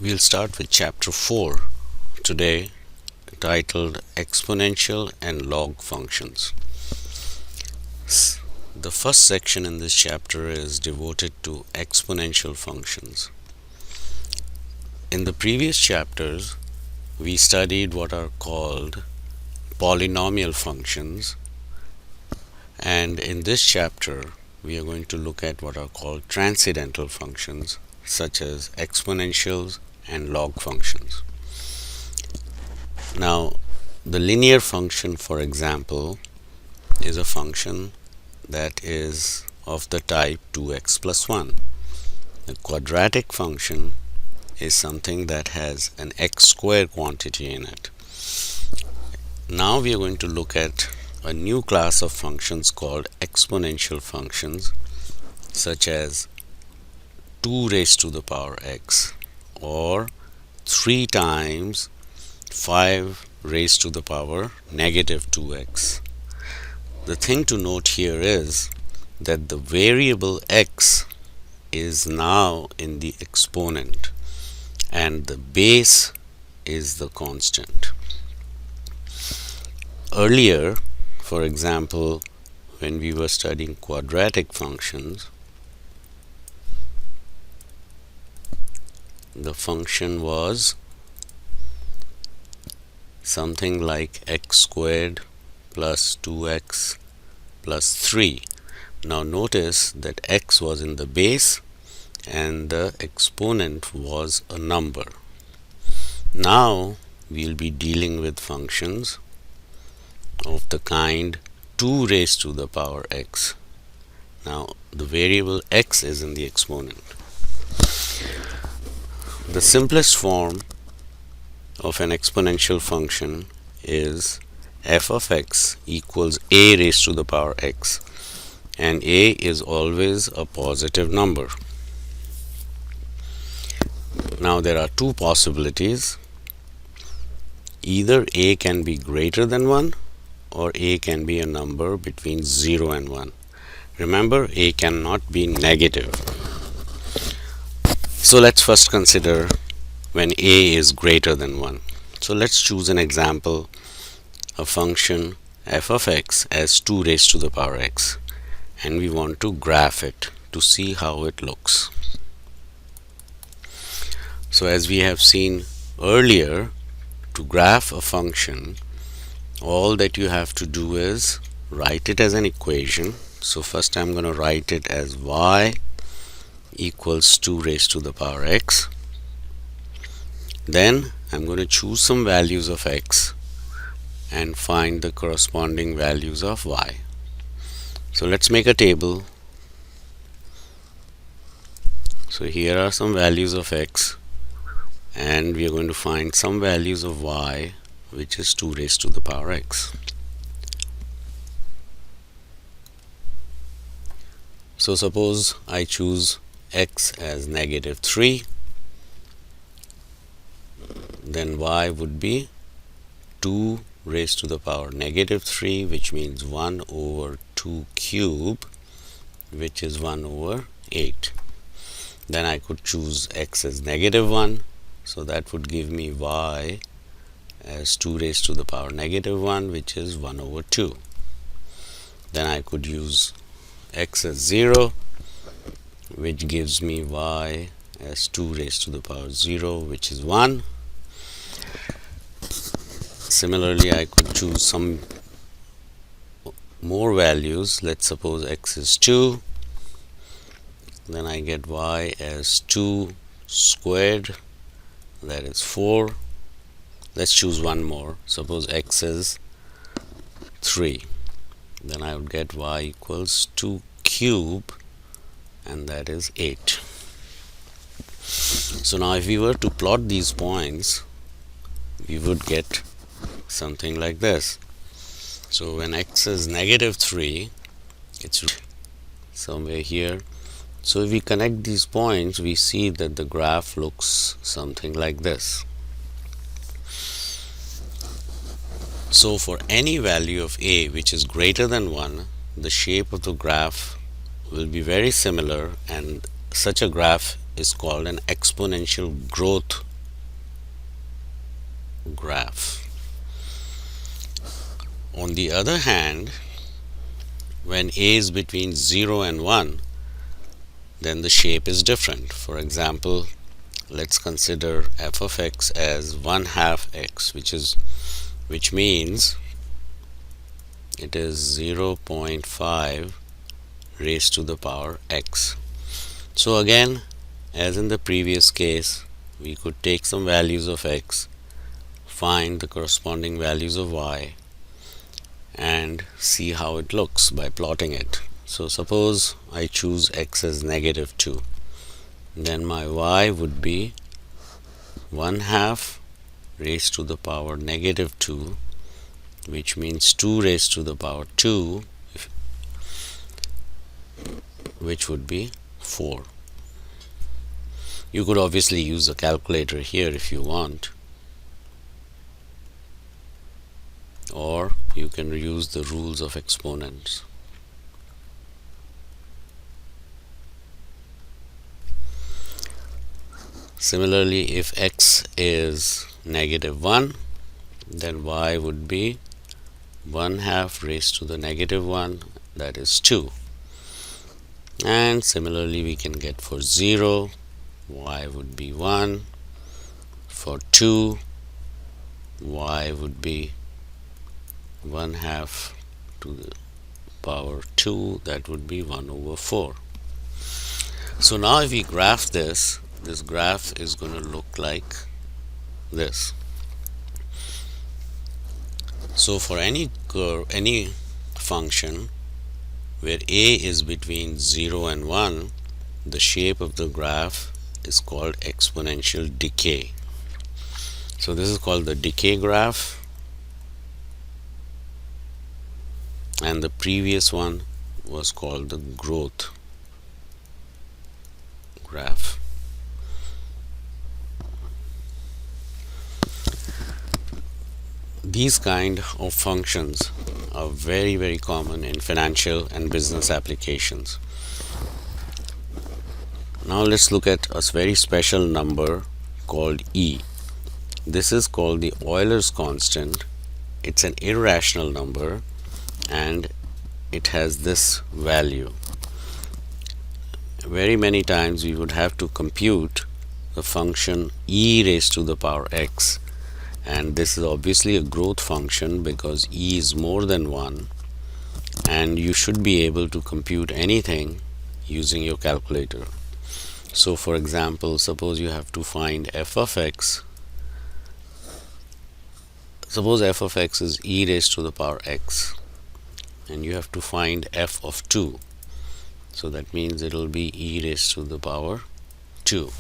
We'll start with chapter 4 today, titled Exponential and Log Functions. The first section in this chapter is devoted to exponential functions. In the previous chapters, we studied what are called polynomial functions, and in this chapter, we are going to look at what are called transcendental functions, such as exponentials and log functions. Now, the linear function, for example, is a function that is of the type 2x plus 1. The quadratic function is something that has an x squared quantity in it. Now we are going to look at a new class of functions called exponential functions, such as 2 raised to the power x or 3 times 5 raised to the power negative 2x. The thing to note here is that the variable x is now in the exponent and the base is the constant. Earlier, for example, when we were studying quadratic functions, the function was something like x squared plus 2x plus 3. Now notice that x was in the base and the exponent was a number. Now we'll be dealing with functions of the kind 2 raised to the power x. Now the variable x is in the exponent. The simplest form of an exponential function is f of x equals a raised to the power x, and a is always a positive number. Now there are two possibilities. Either a can be greater than 1 or a can be a number between 0 and 1. Remember, a cannot be negative. So let's first consider when a is greater than 1. So let's choose an example, a function f of x as 2 raised to the power x, and we want to graph it to see how it looks. So as we have seen earlier, to graph a function, all that you have to do is write it as an equation. So first I'm going to write it as y equals 2 raised to the power x. Then I'm going to choose some values of x and find the corresponding values of y. So let's make a table. So here are some values of x, and we are going to find some values of y, which is 2 raised to the power x. So suppose I choose x as negative 3, then y would be 2 raised to the power negative 3, which means 1 over 2 cube, which is 1 over 8. Then I could choose x as negative 1, so that would give me y as 2 raised to the power negative 1, which is 1 over 2. Then I could use x as 0, which gives me y as 2 raised to the power 0, which is 1. Similarly, I could choose some more values. Let's suppose x is 2. Then I get y as 2 squared, that is 4. Let's choose one more. Suppose x is 3. Then I would get y equals 2 cube, and that is 8. So now if we were to plot these points, we would get something like this. So when x is negative 3, it's somewhere here. So if we connect these points, we see that the graph looks something like this. So for any value of a which is greater than 1, the shape of the graph will be very similar, and such a graph is called an exponential growth graph. On the other hand, when a is between 0 and 1, then the shape is different. For example, let's consider f of x as 1/2 x, which means it is 0.5 raised to the power x. So again, as in the previous case, we could take some values of x, find the corresponding values of y, and see how it looks by plotting it. So suppose I choose x as -2, then my y would be 1/2 raised to the power -2, which means 2 raised to the power 2, which would be 4. You could obviously use a calculator here if you want, or you can use the rules of exponents. Similarly, if x is -1, then y would be 1/2 raised to the -1, that is 2. And similarly, we can get for 0, y would be 1. For 2, y would be 1/2 to the power 2, that would be 1/4. So now if we graph this graph is going to look like this. So for any curve, any function where a is between 0 and 1, the shape of the graph is called exponential decay. So this is called the decay graph, and the previous one was called the growth graph. These kind of functions are very common in financial and business applications. Now let's look at a very special number called E. This is called the Euler's constant. It's an irrational number and it has this value. Very many times we would have to compute the function e raised to the power x, and this is obviously a growth function because e is more than 1, and you should be able to compute anything using your calculator. So for example, suppose you have to find f of x. Suppose f of x is e raised to the power x, and you have to find f of 2. So that means it will be e raised to the power 2.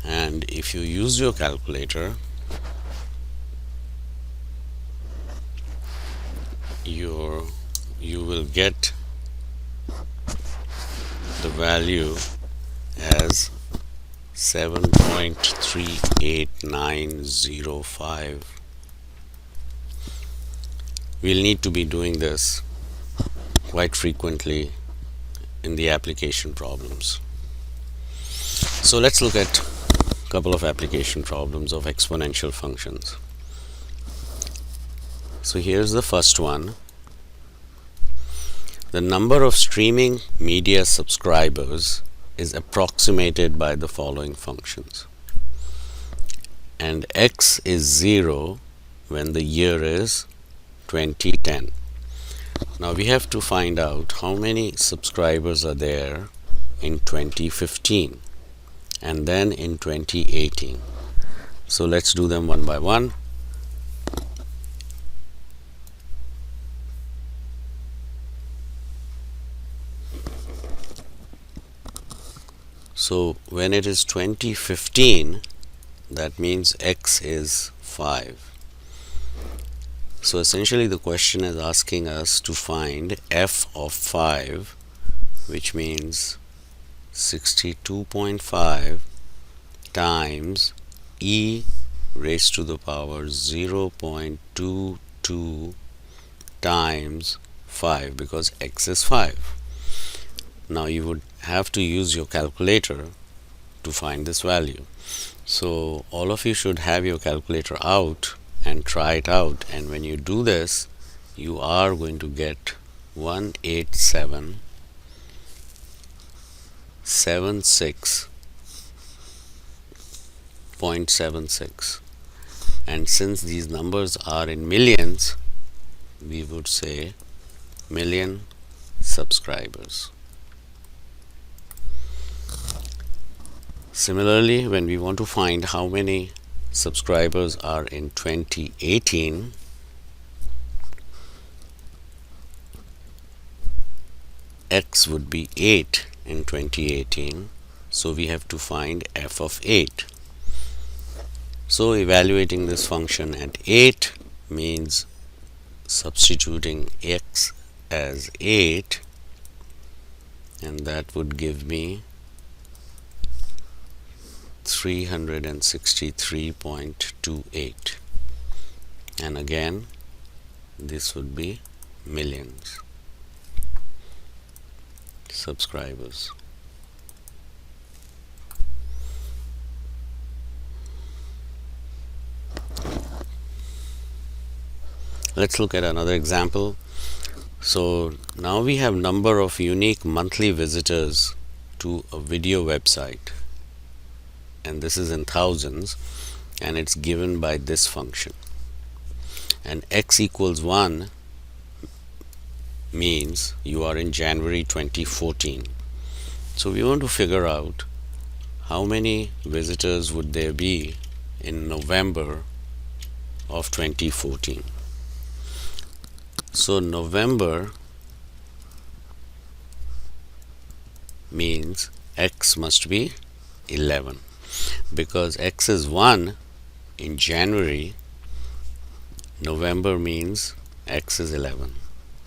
And if you use your calculator, you will get the value as 7.38905. We'll need to be doing this quite frequently in the application problems. So let's look at a couple of application problems of exponential functions. So here's the first one. The number of streaming media subscribers is approximated by the following functions, and x is 0 when the year is 2010. Now we have to find out how many subscribers are there in 2015 and then in 2018. So let's do them one by one. So when it is 2015, that means x is 5. So essentially the question is asking us to find f of 5, which means 62.5 times e raised to the power 0.22 times 5, because x is 5. Now you would have to use your calculator to find this value. So all of you should have your calculator out and try it out, and when you do this you are going to get 18776.76, and since these numbers are in millions, we would say million subscribers. Similarly, when we want to find how many subscribers are in 2018, x would be 8 in 2018, so we have to find f of 8. So evaluating this function at 8 means substituting x as 8, and that would give me 363.28, and again this would be millions subscribers. Let's look at another example. So now we have number of unique monthly visitors to a video website, and this is in thousands, and it's given by this function, and x equals 1 means you are in January 2014. So we want to figure out how many visitors would there be in November of 2014. So November means x must be 11, because x is 1 in January. November means x is 11.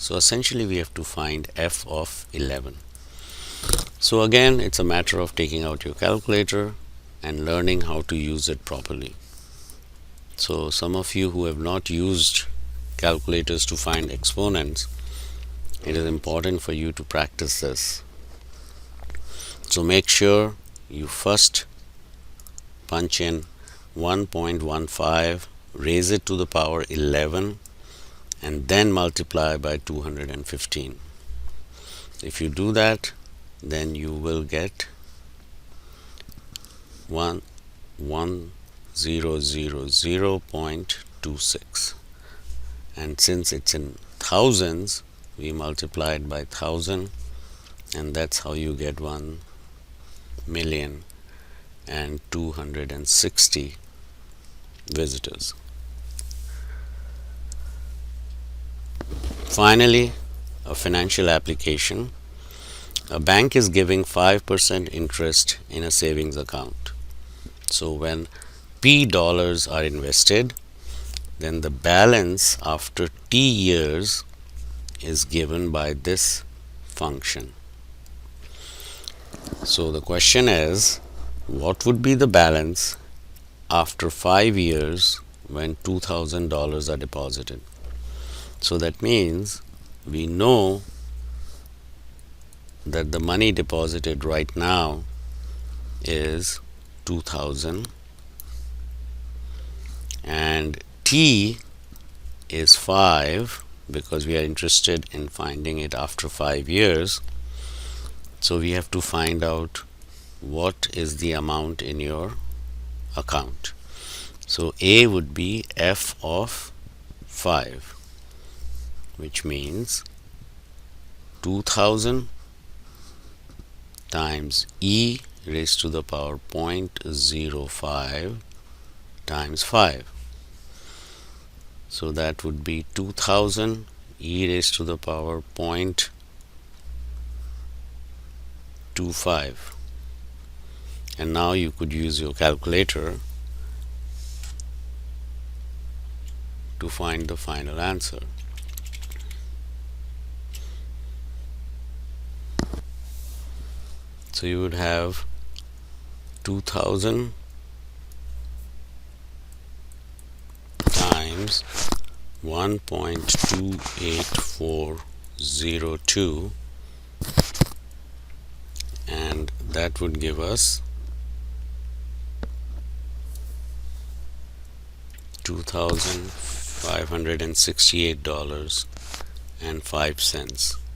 So essentially we have to find f of 11. So again, it's a matter of taking out your calculator and learning how to use it properly. So some of you who have not used calculators to find exponents, it is important for you to practice this. So make sure you first punch in 1.15, raise it to the power 11, and then multiply by 215. If you do that, then you will get 1000.26, and since it's in thousands, we multiply it by 1000, and that's how you get 1,260,000 visitors. Finally, a financial application. A bank is giving 5% interest in a savings account. So when P dollars are invested, then the balance after T years is given by this function. So the question is, what would be the balance after 5 years when $2,000 are deposited? So that means we know that the money deposited right now is 2,000, and T is 5 because we are interested in finding it after 5 years. So we have to find out what is the amount in your account. So A would be f of 5, which means 2000 times e raised to the power 0.05 times 5. So that would be 2000 e raised to the power 0.25. And now you could use your calculator to find the final answer. So you would have 2000 times 1.28402, and that would give us $2,568.05.